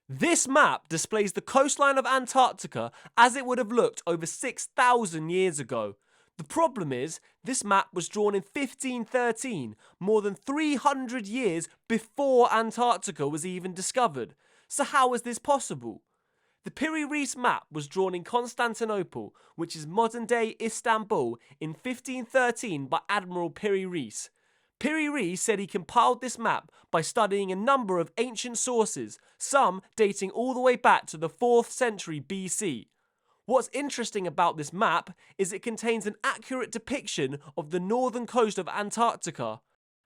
This map displays the coastline of Antarctica as it would have looked over 6,000 years ago. The problem is, this map was drawn in 1513, more than 300 years before Antarctica was even discovered. So how is this possible? The Piri Reis Map was drawn in Constantinople, which is modern-day Istanbul, in 1513 by Admiral Piri Reis. Piri Reis said he compiled this map by studying a number of ancient sources, some dating all the way back to the 4th century BC. What's interesting about this map is it contains an accurate depiction of the northern coast of Antarctica.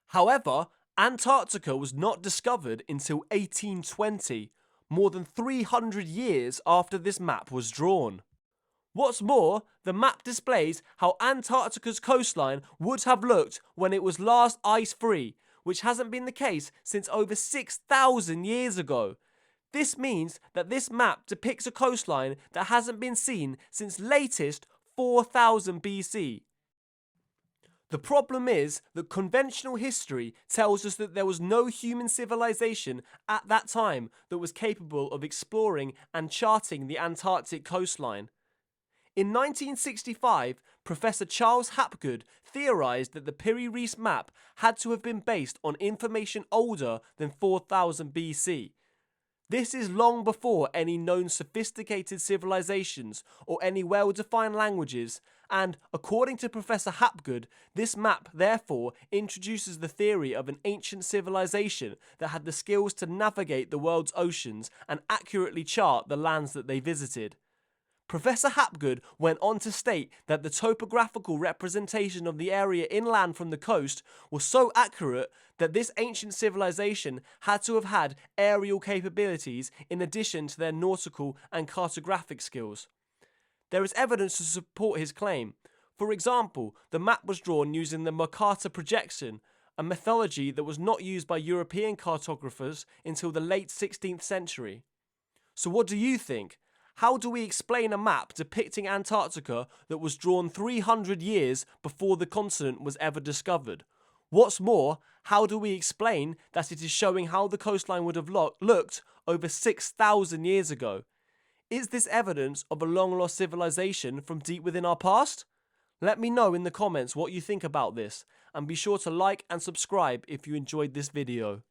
However, Antarctica was not discovered until 1820, more than 300 years after this map was drawn. What's more, the map displays how Antarctica's coastline would have looked when it was last ice-free, which hasn't been the case since over 6,000 years ago. This means that this map depicts a coastline that hasn't been seen since latest 4000 BC. The problem is that conventional history tells us that there was no human civilization at that time that was capable of exploring and charting the Antarctic coastline. In 1965, Professor Charles Hapgood theorized that the Piri Reis map had to have been based on information older than 4000 BC. This is long before any known sophisticated civilizations or any well-defined languages, and according to Professor Hapgood, this map therefore introduces the theory of an ancient civilization that had the skills to navigate the world's oceans and accurately chart the lands that they visited. Professor Hapgood went on to state that the topographical representation of the area inland from the coast was so accurate that this ancient civilization had to have had aerial capabilities in addition to their nautical and cartographic skills. There is evidence to support his claim. For example, the map was drawn using the Mercator Projection, a methodology that was not used by European cartographers until the late 16th century. So what do you think? How do we explain a map depicting Antarctica that was drawn 300 years before the continent was ever discovered? What's more, how do we explain that it is showing how the coastline would have looked over 6,000 years ago? Is this evidence of a long-lost civilization from deep within our past? Let me know in the comments what you think about this, and be sure to like and subscribe if you enjoyed this video.